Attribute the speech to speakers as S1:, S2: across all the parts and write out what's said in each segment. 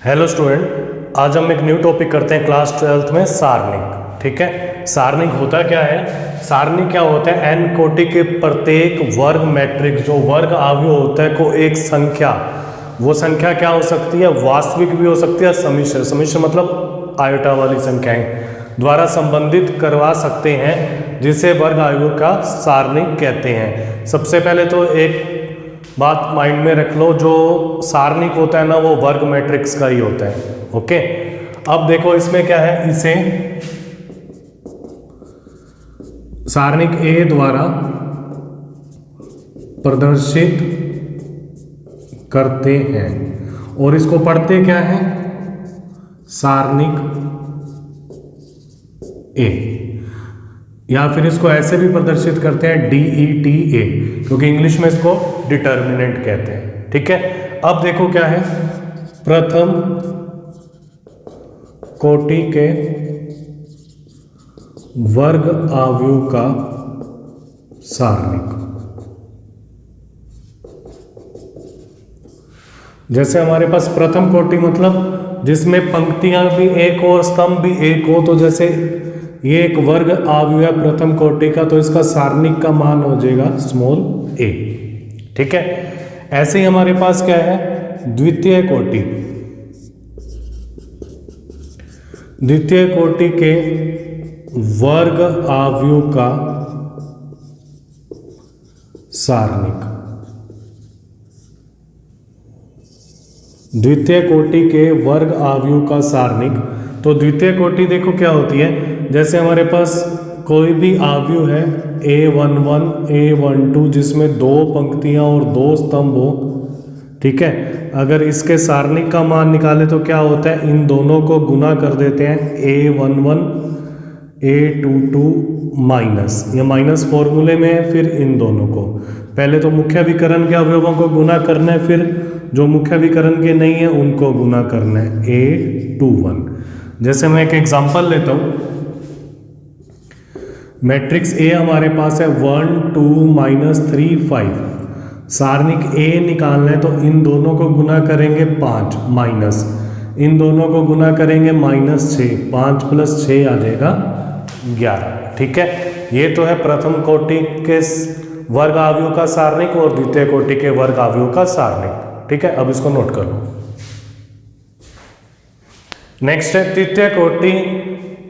S1: Hello student, आज हम एक न्यू टॉपिक करते हैं क्लास 12th में सारणिक। ठीक है, सारणिक होता क्या है? सारणिक क्या होता है? एन कोटि के प्रत्येक वर्ग मैट्रिक्स जो वर्ग अवयव होता है को एक संख्या, वो संख्या क्या हो सकती है? वास्तविक भी हो सकती है, समिश्र। समिश्र मतलब आयोटा वाली संख्याएं द्वारा संबंधित करवा सकते हैं, जिसे वर्ग अवयव का सारणिक कहते हैं। सबसे पहले तो एक बात माइंड में रख लो, जो सारणिक होता है ना वो वर्ग मैट्रिक्स का ही होता है। ओके, अब देखो इसमें क्या है, इसे सारणिक ए द्वारा प्रदर्शित करते हैं और इसको पढ़ते क्या है? सारणिक ए, या फिर इसको ऐसे भी प्रदर्शित करते हैं DETA, क्योंकि इंग्लिश में इसको डिटर्मिनेंट कहते हैं। ठीक है, अब देखो क्या है, प्रथम कोटि के वर्ग अवयव का सारणिक। जैसे हमारे पास प्रथम कोटि मतलब जिसमें पंक्तियां भी एक और स्तंभ भी एक हो, तो जैसे ये एक वर्ग अवयव है प्रथम कोटि का, तो इसका सारणिक का मान हो जाएगा स्मॉल a। ठीक है, ऐसे ही हमारे पास क्या है, द्वितीय कोटि। द्वितीय कोटि के वर्ग अवयव का सारणिक। द्वितीय कोटि के वर्ग अवयव का सारणिक। तो द्वितीय कोटि देखो क्या होती है, जैसे हमारे पास कोई भी अवयव है A11 A12 जिसमें दो पंक्तियां और दो स्तंभ हो। ठीक है, अगर इसके सारणिक का मान निकाले तो क्या होता है, इन दोनों को गुना कर देते हैं, A11 A22 माइनस, ये माइनस फॉर्मूले में है। फिर इन दोनों को पहले तो मुख्य विकर्ण के अवयवों को गुना करना है, फिर जो मुख्य विकर्ण के नहीं है उनको गुना करना है, A21। जैसे मैं एक एग्जांपल लेता हूं, मैट्रिक्स ए हमारे पास है 1 2 -3 5। सारणिक ए निकालना है तो इन दोनों को गुना करेंगे 5 माइनस, इन दोनों को गुना करेंगे -6, 5 + 6 आ जाएगा 11। ठीक है, ये तो है प्रथम कोटि के वर्ग अवयव का सारणिक और द्वितीय कोटि के वर्ग अवयव का सारणिक। ठीक है, अब इसको नोट कर लो। नेक्स्ट है तृतीय कोटि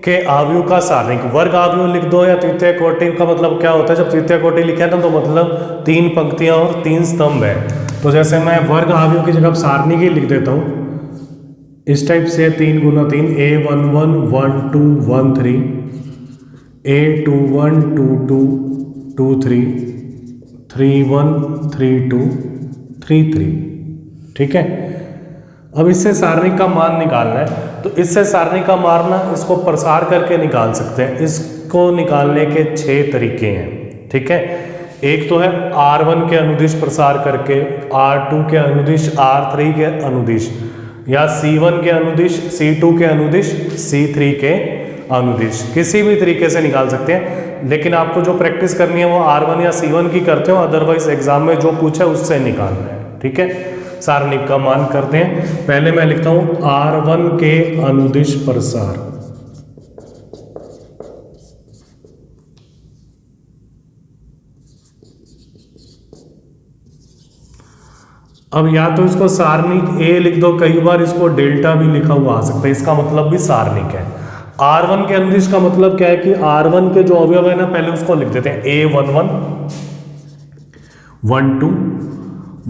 S1: के अवयव का सारणिक। वर्ग अवयव लिख दो, या तृतीय कोटि का मतलब क्या होता है, जब तृतीय कोटि लिखा है ना तो मतलब 3 पंक्तियां और 3 स्तंभ है। तो जैसे मैं वर्ग अवयव की जगह सारणिक ही लिख देता हूं, इस टाइप से 3 × 3 A11 1 2 1 3 A21 2 2 2 3 3 1 3 2 3 3। ठीक है, अब इससे सारणिक का मान निकालना है, तो इससे सारणिक का मारना इसको प्रसार करके निकाल सकते हैं। इसको निकालने के 6 तरीके हैं। ठीक है, एक तो है R1 के अनुदिश प्रसार करके, R2 के अनुदिश, R3 के अनुदिश, या C1 के अनुदिश, C2 के अनुदिश, C3 के अनुदिश, किसी भी तरीके से निकाल सकते हैं। लेकिन आपको जो प्रैक्टिस करनी है वो R1 या C1 की करते हो, अदरवाइज एग्जाम में जो पूछा उससे निकालना है। ठीक है, सारणिक का मान करते हैं। पहले मैं लिखता हूं R1 के अनुदिश प्रसार। अब या तो इसको सारणिक A लिख दो, कई बार इसको डेल्टा भी लिखा हुआ आ सकता है, इसका मतलब भी सारणिक है। R1 के अनुदिश का मतलब क्या है कि R1 के जो अवयव है ना, पहले उसको लिख देते हैं A11 1 2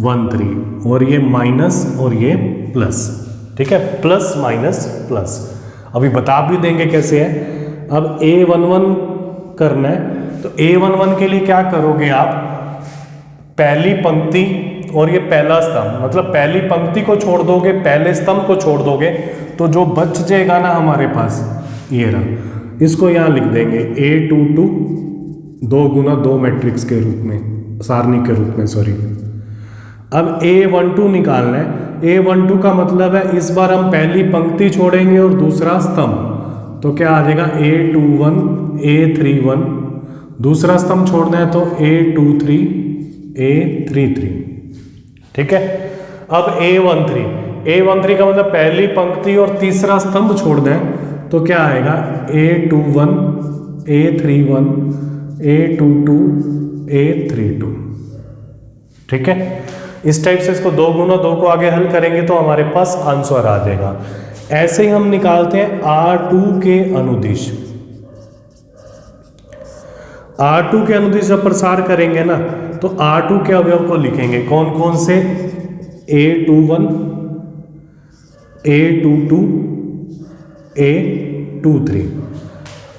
S1: 1 3, और ये माइनस और ये प्लस। ठीक है, प्लस माइनस प्लस, अभी बता भी देंगे कैसे है। अब A11 करना है, तो A11 के लिए क्या करोगे आप, पहली पंक्ति और ये पहला स्तंभ, मतलब पहली पंक्ति को छोड़ दोगे, पहले स्तंभ को छोड़ दोगे, तो जो बच जाएगा ना हमारे पास ये रहा, इसको यहाँ लिख देंगे A22 2 × 2 मैट्रिक्स के रूप में, सारणिक के रूप में, सॉरी। अब A12 निकालना है। A12 का मतलब है इस बार हम पहली पंक्ति छोड़ेंगे और दूसरा स्तंभ, तो क्या आ जाएगा A21 A31, दूसरा स्तंभ छोड़ना है तो A23 A33। ठीक है, अब A13 A13 का मतलब पहली पंक्ति और तीसरा स्तंभ छोड़ दें तो क्या आएगा A21 A31 A22 A32। ठीक है, इस टाइप से इसको 2 गुना 2 को आगे हल करेंगे तो हमारे पास आंसर आ जाएगा। ऐसे ही हम निकालते हैं R2 के अनुदिश। R2 के अनुदिश जब प्रसार करेंगे ना तो R2 के अवयव को लिखेंगे, कौन कौन से, A21 A22 A23।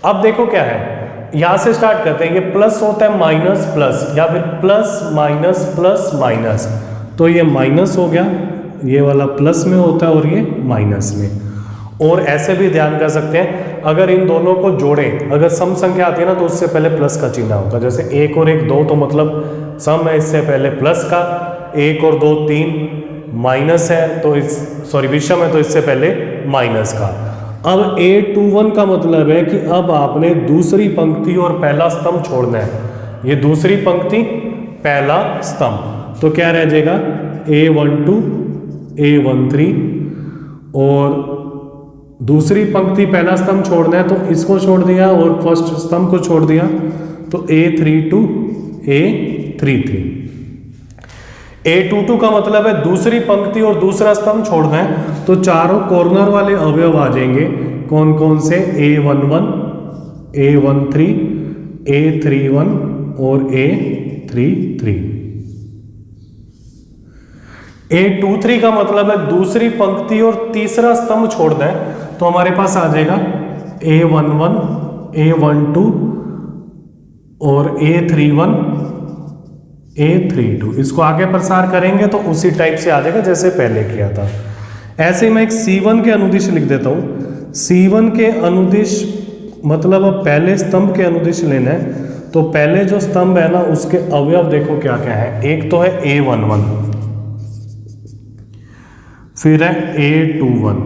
S1: अब देखो क्या है, यहां से स्टार्ट करते हैं, ये प्लस होता है माइनस प्लस या फिर प्लस माइनस, तो ये माइनस हो गया, ये वाला प्लस में होता है और ये माइनस में। और ऐसे भी ध्यान कर सकते हैं, अगर इन दोनों को जोड़ें, अगर सम संख्या आती है ना तो उससे पहले प्लस का चिन्ह होगा, जैसे 1 और 1 2 तो मतलब सम है, इससे पहले प्लस का, 1 और 2 3 माइनस है तो विषम है तो इससे पहले माइनस का। अब A21 का मतलब है कि अब आपने दूसरी पंक्ति और पहला स्तंभ छोड़ना है, ये दूसरी पंक्ति पहला स्तंभ, तो क्या रह जाएगा A12 A13, और दूसरी पंक्ति पहला स्तंभ छोड़ना है तो इसको छोड़ दिया और फर्स्ट स्तंभ को छोड़ दिया तो A32 A33। A22 का मतलब है दूसरी पंक्ति और दूसरा स्तंभ छोड़ना है तो चारों कॉर्नर वाले अवयव आ जाएंगे, कौन कौन से, A11 A13 A31 और A33। A23 का मतलब है दूसरी पंक्ति और तीसरा स्तंभ छोड़ना है तो हमारे पास आ जाएगा A11 A12 और A31 A32। इसको आगे प्रसार करेंगे तो उसी टाइप से आ जाएगा जैसे पहले किया था। ऐसे मैं एक C1 के अनुदिश लिख देता हूँ। C1 के अनुदिश मतलब अब पहले स्तंभ के अनुदिश लेना है तो पहले जो स्तंभ है ना उसके अवयव देखो क्या क्या है, एक तो है A11, फिर है A21,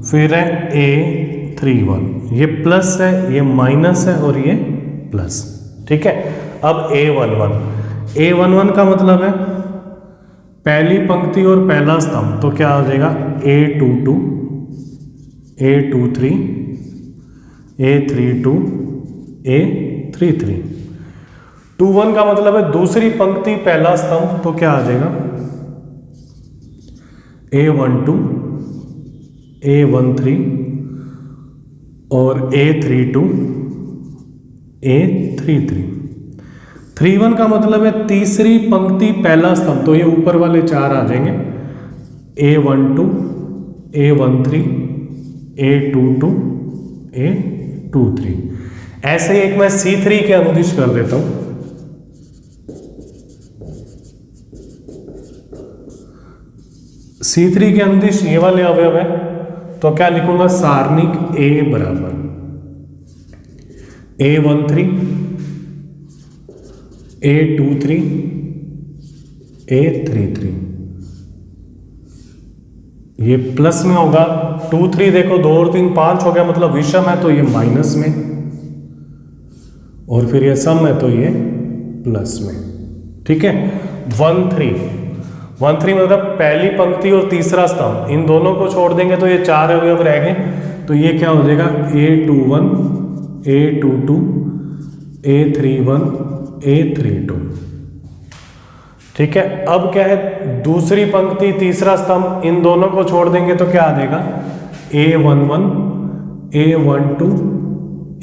S1: फिर है A31, ये प्लस है ये माइनस है और ये प्लस। ठीक है, अब A11 का मतलब है पहली पंक्ति और पहला स्तंभ तो क्या हो जाएगा A22 A23 A32 A33। 21 का मतलब है दूसरी पंक्ति पहला स्तंभ तो क्या आ जाएगा A12 A13 और A32 A33। 31 का मतलब है तीसरी पंक्ति पहला स्तंभ तो ये ऊपर वाले चार आ जाएंगे A12 A13 A22 A23। ऐसे ही एक मैं C3 के अनुदिश कर देता हूं। C3 के अनुदिश ये वाले अवयव है तो क्या लिखूंगा, सारणिक A बराबर A13 A23 A33। ये प्लस में होगा, 2 3 देखो 2 और 3 5 हो गया मतलब विषम है तो ये माइनस में, और फिर ये सम है तो ये प्लस में। ठीक है, 1 3 मतलब पहली पंक्ति और तीसरा स्तंभ, इन दोनों को छोड़ देंगे तो ये चार अवयव रह गए तो ये क्या हो जाएगा A21 A22 A31 A32। ठीक है, अब क्या है दूसरी पंक्ति तीसरा स्तंभ, इन दोनों को छोड़ देंगे तो क्या आ जाएगा A11 A12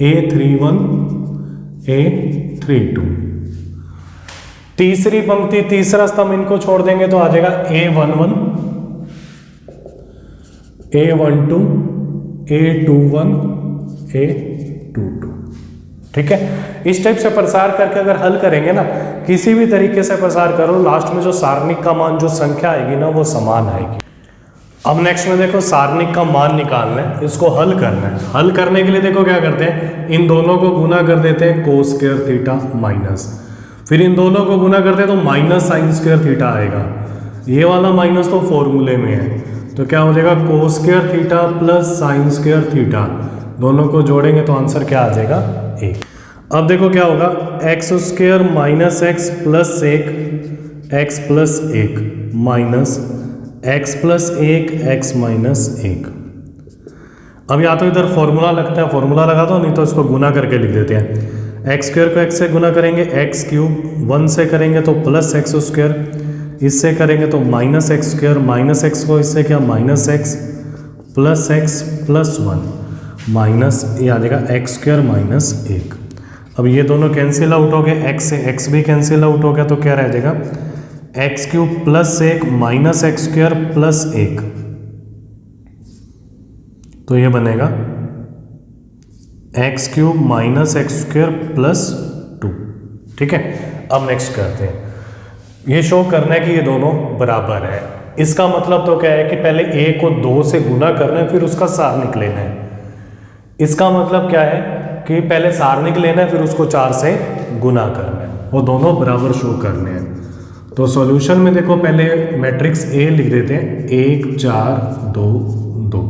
S1: A31 A32। तीसरी पंक्ति तीसरा स्तंभ इनको छोड़ देंगे तो आ जाएगा A11 A12 A21 A22। ठीक है, इस टाइप से प्रसार करके अगर हल करेंगे ना, किसी भी तरीके से प्रसार करो, लास्ट में जो सारणिक का मान जो संख्या आएगी ना वो समान आएगी। अब नेक्स्ट में देखो सारणिक का मान निकालना है, इसको हल करना है। हल करने के लिए देखो क्या करते हैं, इन दोनों को गुना कर देते हैं कोस स्क्वायर थीटा माइनस, फिर इन दोनों को गुना करते हैं तो माइनस साइन स्क्वायर थीटा आएगा। ये वाला माइनस तो फॉर्मूले में है तो क्या हो जाएगा cos square theta plus sine square theta, दोनों को जोड़ेंगे तो आंसर क्या आ जाएगा 1। अब देखो क्या होगा, x square minus x plus 1 x plus 1 minus x plus 1 x minus 1। अब या तो इधर फॉर्मूला लगता है, फॉर्मूला लगा दो, नहीं तो इसको गुना करके लिख देते हैं। एक्स स्क्वायर को x से गुना करेंगे एक्स क्यूब, 1 से करेंगे तो प्लस एक्स स्क्वायर, इससे करेंगे तो minus x square, minus x को इससे क्या माइनस एक्स प्लस 1 माइनस ये आ जाएगा एक्स स्क्वायर माइनस 1। अब ये दोनों कैंसिल आउट हो गए, x से x भी कैंसिल आउट हो गया, तो क्या रह जाएगा x cube plus 1 minus x square plus 1, तो ये बनेगा x cube minus x square plus 2। ठीक है, अब नेक्स्ट करते हैं। ये शो करना है कि ये दोनों बराबर है। इसका मतलब तो क्या है कि पहले a को 2 से गुना करना है, फिर उसका सारणिक लेना है। इसका मतलब क्या है कि पहले सारणिक लेना है, फिर उसको 4 से गुना करना है, वो दोनों बराबर शो करने हैं। तो सॉल्यूशन में देखो, पहले मैट्रिक्स A लिख देते हैं 1 4 2 2।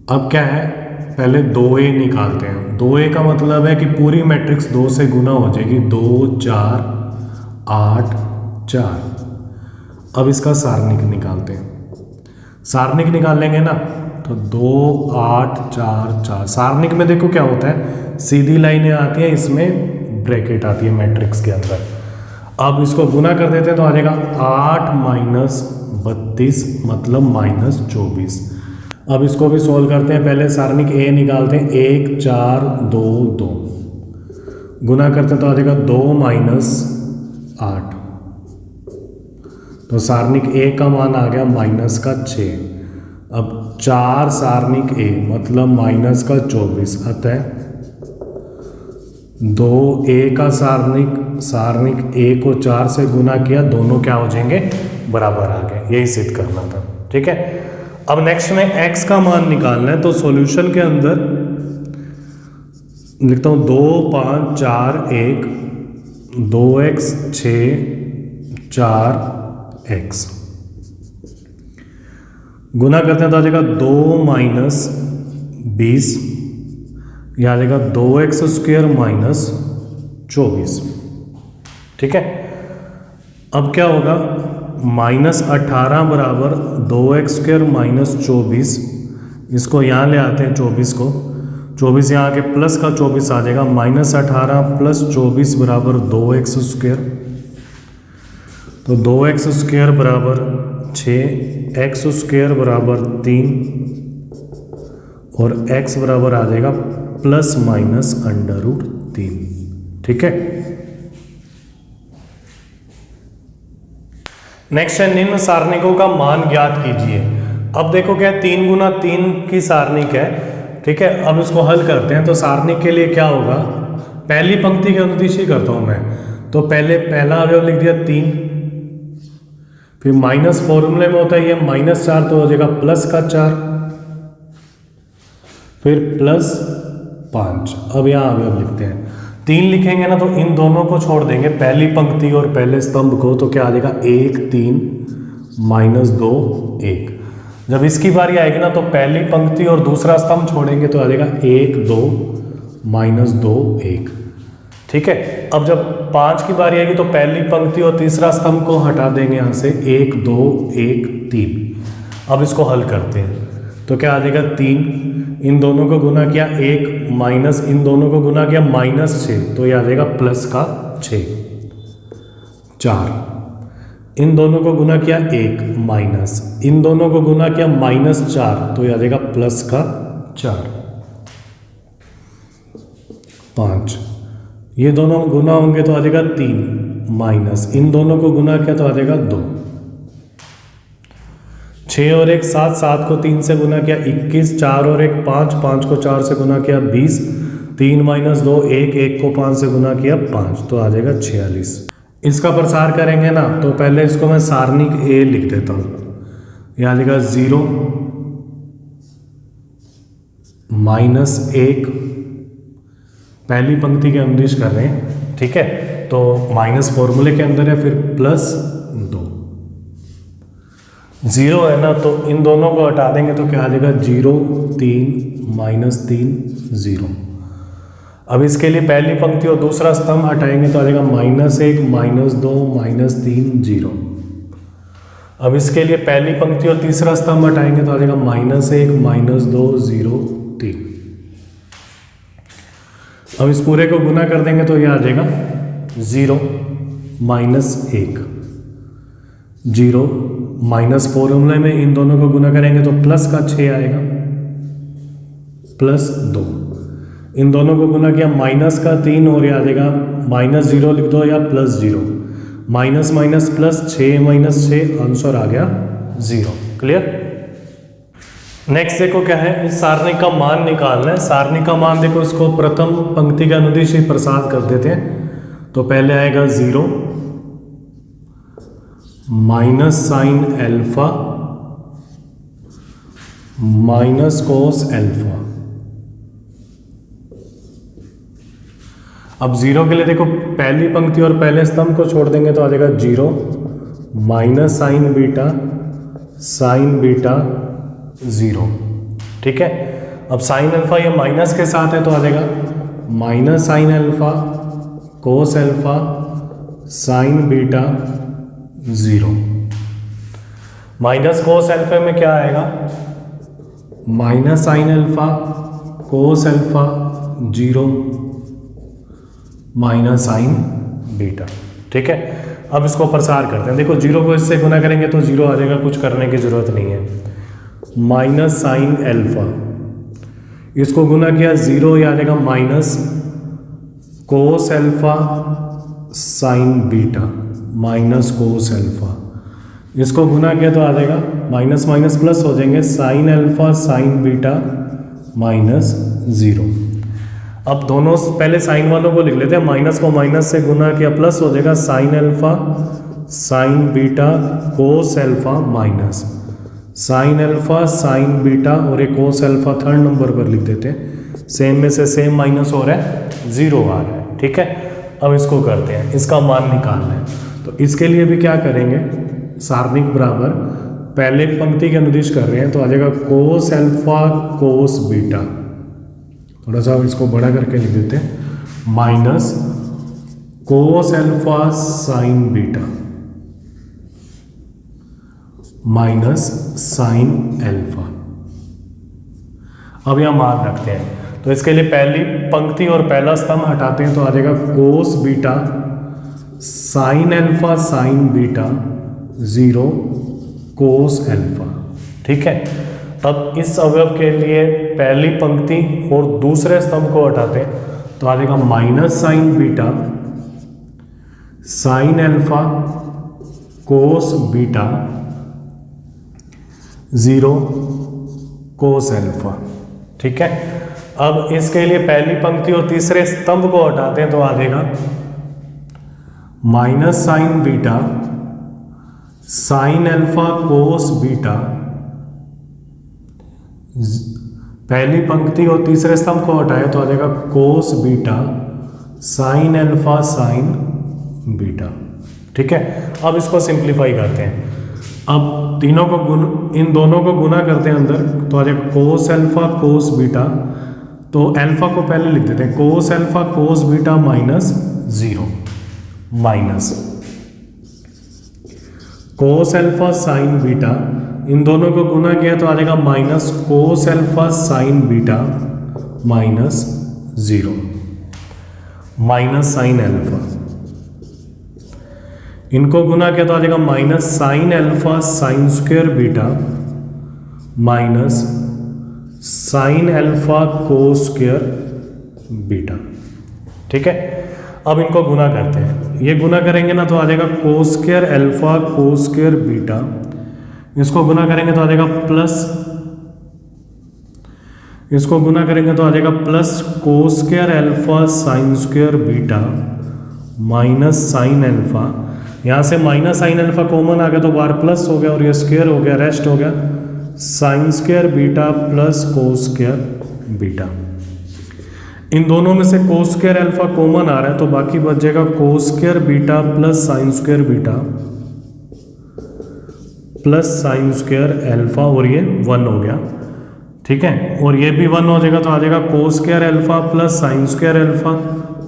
S1: अब क्या है, पहले 2a निकालते हैं। 2a का मतलब है कि पूरी मैट्रिक्स 2 से गुना हो जाएगी, 2 4 8 4। अब इसका सारणिक निकालते हैं। सारणिक निकाल लेंगे ना, तो 2 8 4 4। सारणिक में देखो क्या होता है, सीधी लाइनें आती हैं, इसमें ब्रैकेट आती है मैट्रिक्स के अंदर। अब इसको गुना कर देते हैं तो आ जाएगा 8 माइनस 32 मतलब माइनस 24। अब इसको भी सोल्व करते हैं। पहले सारणिक A निकालते हैं, 1 4 2 2 गुना करते हैं तो आ जाएगा 2 माइनस 8, तो सारणिक A का मान आ गया माइनस का 6। अब 4 सारणिक A मतलब माइनस का 24, अतः 2a का सारणिक A को 4 से गुना किया, दोनों क्या हो जाएंगे बराबर आ गए। यही सिद्ध करना था। ठीक है, अब नेक्स्ट में x का मान निकालना है। तो सॉल्यूशन के अंदर लिखता हूं 2 5 4 1 2x 6 4x गुना करते हैं तो आ जाएगा 2 माइनस 20, यह आ जाएगा 2x स्क्वायर माइनस 24। ठीक है, अब क्या होगा, माइनस 18 बराबर 2x स्क्वायर माइनस 24। इसको यहाँ ले आते हैं 24 को, 24 यहाँ के प्लस का 24 आ जाएगा, माइनस 18 प्लस 24 बराबर 2x स्क्वायर। तो 2x स्क्वायर बराबर 6, x स्क्वायर बराबर 3 और x बराबर आ जाएगा प्लस माइनस √3। ठीक है, नेक्स्ट है निम्न सारणिकों का मान ज्ञात कीजिए। अब देखो क्या 3 गुना 3 की सारणिक है। ठीक है, अब इसको हल करते हैं। तो सारणिक के लिए क्या होगा, पहली पंक्ति के अनुदिश ही करता हूं मैं। तो पहले पहला अवयव लिख दिया 3, फिर माइनस फॉर्मूले में होता है ये -4, तो हो जाएगा प्लस का 4, फिर प्लस 5। अब यहाँ अवयव लिखते हैं, 3 लिखेंगे ना तो इन दोनों को छोड़ देंगे, पहली पंक्ति और पहले स्तंभ को, तो क्या आ जाएगा 1 3 -2 1। जब इसकी बारी आएगी ना तो पहली पंक्ति और दूसरा स्तंभ छोड़ेंगे तो आ जाएगा 1 2 -2 1। ठीक है, अब जब 5 की बारी आएगी तो पहली पंक्ति और तीसरा स्तंभ को हटा देंगे यहाँ से, 1 2 1 3। अब इसको हल करते हैं तो क्या आ जाएगा 3, इन दोनों को गुना किया 1 माइनस इन दोनों को गुना किया -6, तो ये आ जाएगा प्लस का 6। 4, इन दोनों को गुना किया 1 माइनस इन दोनों को गुना किया -4, तो ये आ जाएगा प्लस का 4। 5, ये दोनों गुना होंगे तो आ जाएगा 3 माइनस इन दोनों को गुना किया तो आ जाएगा 2। 6 और 1 7, 7 को 3 से गुना किया 21, 4 और 1 5, 5 को 4 से गुना किया 20, 3 - 2 1, 1 को 5 से गुना किया 5, तो आ जाएगा 46। इसका प्रसार करेंगे ना तो पहले इसको मैं सारणिक A लिख देता हूँ, यह आ जाएगा 0 -1, पहली पंक्ति के अनुदिश कर रहे हैं। ठीक है, तो माइनस फॉर्मूले के अंदर है, फिर प्लस 2। 0 है ना तो इन दोनों को हटा देंगे तो क्या आ जाएगा 0 3 -3 0। अब इसके लिए पहली पंक्ति और दूसरा स्तंभ हटाएंगे तो आ जाएगा -1 -2 -3 0। अब इसके लिए पहली पंक्ति और तीसरा स्तंभ हटाएंगे तो आ जाएगा -1 -2 0 3। अब इस पूरे को गुना कर देंगे तो ये आ जाएगा 0 -1 0 माइनस फॉर्मूले में इन दोनों को गुना करेंगे तो प्लस का 6 आएगा +2। इन दोनों को गुना किया माइनस का 3 और ये आ जाएगा -0 लिख दो या +0 माइनस माइनस प्लस 6 -6 आंसर आ गया 0। क्लियर। नेक्स्ट देखो क्या है, इस सारणी का मान निकालना है। सारणी का मान देखो, इसको प्रथम पंक्ति के अनुदिश ही प्रसाद कर देते हैं। तो पहले आएगा 0 minus sine alpha minus cos alpha. अब 0 के लिए देखो पहली पंक्ति और पहले स्तंभ को छोड़ देंगे तो आ जाएगा 0 माइनस साइन बीटा 0। ठीक है। अब साइन अल्फा ये माइनस के साथ है तो आ जाएगा minus sine alpha cos alpha sign beta 0। Minus cos alpha में क्या आएगा, minus sine alpha cos alpha 0 minus sign beta. ठीक है। अब इसको प्रसार करते हैं। देखो 0 को इससे गुना करेंगे तो 0 आ जाएगा, कुछ करने की जरूरत नहीं है। माइनस साइन एल्फा, इसको गुना किया 0 ये आ जाएगा minus cos alpha sine beta minus cos alpha. इसको गुना किया तो आ जाएगा माइनस माइनस प्लस हो जाएंगे साइन एल्फा साइन बीटा -0। अब दोनों पहले साइन वालों को लिख लेते हैं। माइनस को माइनस से गुना किया प्लस हो जाएगा साइन एल्फा साइन बीटा कोस alpha minus sine alpha sine beta और एक कोस एल्फा थर्ड नंबर पर लिख देते हैं। सेम में से सेम माइनस हो रहा है, 0 आ रहा है। ठीक है। अब इसको करते हैं, इसका मान निकालना है। तो इसके लिए भी क्या करेंगे, सारणिक बराबर पहले पंक्ति के अनुदिश कर रहे हैं तो आ जाएगा कोस एल्फा कोस बीटा। थोड़ा सा इसको बड़ा करके लिख देते हैं minus cos alpha sine beta minus sine alpha. अब यहां मान रखते हैं तो इसके लिए पहली पंक्ति और पहला स्तंभ हटाते हैं तो आ जाएगा cos beta sine alpha sine beta 0 कोस एल्फा। ठीक है। अब इस अवयव के लिए पहली पंक्ति और दूसरे स्तंभ को हटाते हैं तो आ जाएगा minus sign beta sine alpha cos beta 0 कोस एल्फा। ठीक है। अब इसके लिए पहली पंक्ति और तीसरे स्तंभ को हटाते हैं तो आ जाएगा minus sign beta sine alpha cos beta. पहली पंक्ति और तीसरे स्तंभ को हटाए तो आ जाएगा cos beta sine alpha sine beta. ठीक है। अब इसको सिंप्लीफाई करते हैं। अब तीनों को इन दोनों को गुना करते हैं अंदर तो आ जाएगा कोस एल्फा कोस बीटा। तो एल्फा को पहले लिख देते हैं cos alpha cos beta -0 minus cos alpha sine beta. इन दोनों को गुना किया तो आ जाएगा minus cos alpha sine beta -0 minus sine alpha. इनको गुना किया तो आ जाएगा minus sine alpha sine square beta minus sine alpha cos square beta. ठीक है। अब इनको गुना करते हैं। ये गुना करेंगे ना तो आ जाएगा cos square alpha cos square beta. इसको गुना करेंगे तो आ जाएगा प्लस, इसको गुना करेंगे तो आ जाएगा plus cos square alpha sine square beta minus sine alpha. यहाँ से माइनस साइन एल्फा कॉमन आ गया तो बार प्लस हो गया और ये स्क्वायर हो गया, रेस्ट हो गया sine square beta plus cos square beta. इन दोनों में से कोस स्क्वायर एल्फा कॉमन आ रहा है तो बाकी बच जाएगा cos square beta plus sine square beta plus sine square alpha और ये 1 हो गया। ठीक है। और ये भी 1 हो जाएगा तो आ जाएगा cos square alpha plus sine square alpha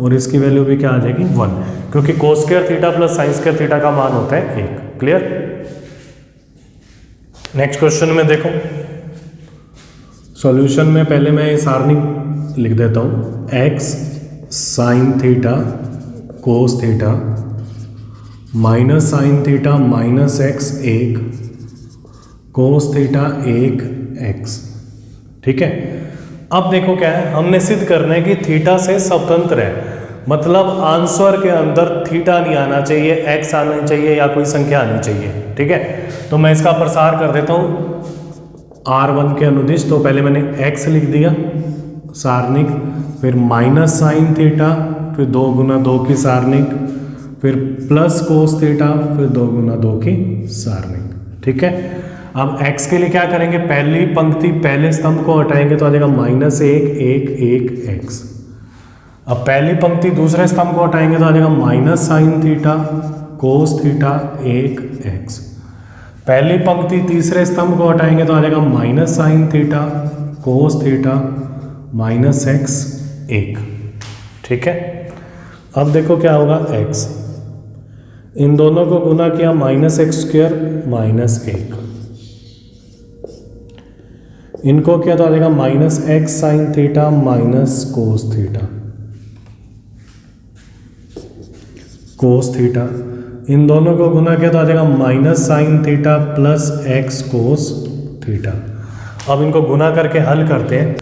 S1: और इसकी वैल्यू भी क्या आ जाएगी 1, क्योंकि cos square theta plus sine square theta का मान होता है 1। क्लियर। नेक्स्ट क्वेश्चन में देखो, सॉल्यूशन में पहले मैं ये सारणी लिख देता हूँ, x sign theta cos theta minus sine theta minus x एक कोस थीटा एक एक्स। ठीक है, अब देखो क्या है, हमने सिद्ध करना है कि थीटा से स्वतंत्र है, मतलब आंसर के अंदर थीटा नहीं आना चाहिए, एक्स आना चाहिए या कोई संख्या आनी चाहिए। ठीक है, तो मैं इसका प्रसार कर देता हूँ R1 के अनुदिश। तो पहले मैंने x लिख दिया सारणिक, फिर माइनस साइन थीटा, फिर 2 गुना 2 की सारणिक, फिर प्लस कोस थीटा, फिर 2 गुना 2 की सारणिक। ठीक है, अब x के लिए क्या करेंगे, पहली पंक्ति पहले स्तंभ को हटाएंगे तो आ जाएगा माइनस एक एक एक एक्स। अब पहली पंक्ति दूसरे स्तंभ को हटाएंगे तो आ जाएगा minus sine theta cos theta एक एक्स। पहली पंक्ति तीसरे स्तंभ को हटाएंगे तो आ जाएगा minus sine theta cos theta minus x एक। ठीक है, अब देखो क्या होगा, x इन दोनों को गुना किया माइनस एक्स स्क्वायर माइनस एक, इनको क्या तो आ जाएगा minus X sine theta minus cos theta cos theta, इन दोनों को गुना किया तो आ जाएगा minus sine theta plus X cos theta. अब इनको गुना करके हल करते हैं,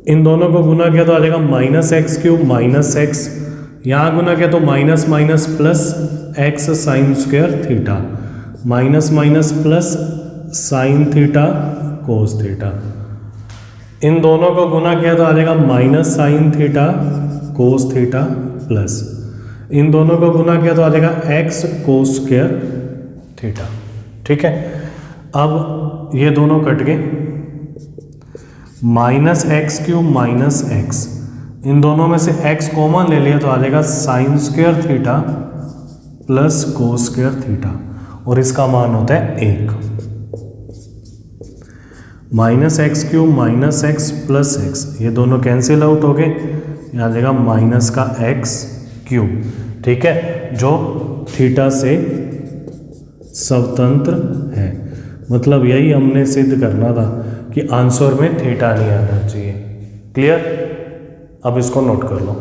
S1: इन दोनों को गुना किया तो आ जाएगा minus X cube minus X, यहाँ गुना किया तो minus minus plus X sine square theta minus minus plus sine theta cos theta, इन दोनों को गुना किया तो आ जाएगा minus sine theta cos theta plus, इन दोनों को गुना किया तो आ जाएगा एक्स कोस स्क्वायर थीटा। ठीक है, अब ये दोनों कट गए, minus X cube minus X, इन दोनों में से x कॉमन ले लिया तो आ जाएगा sign square theta plus cos square theta, और इसका मान होता है 1। Minus X cube minus x plus x, ये दोनों कैंसिल आउट हो गए, यहाँ आ जाएगा माइनस का एक्स क्यूब। ठीक है, जो थीटा से स्वतंत्र है, मतलब यही हमने सिद्ध करना था कि आंसर में थीटा नहीं आना चाहिए। क्लियर, अब इसको नोट कर लो।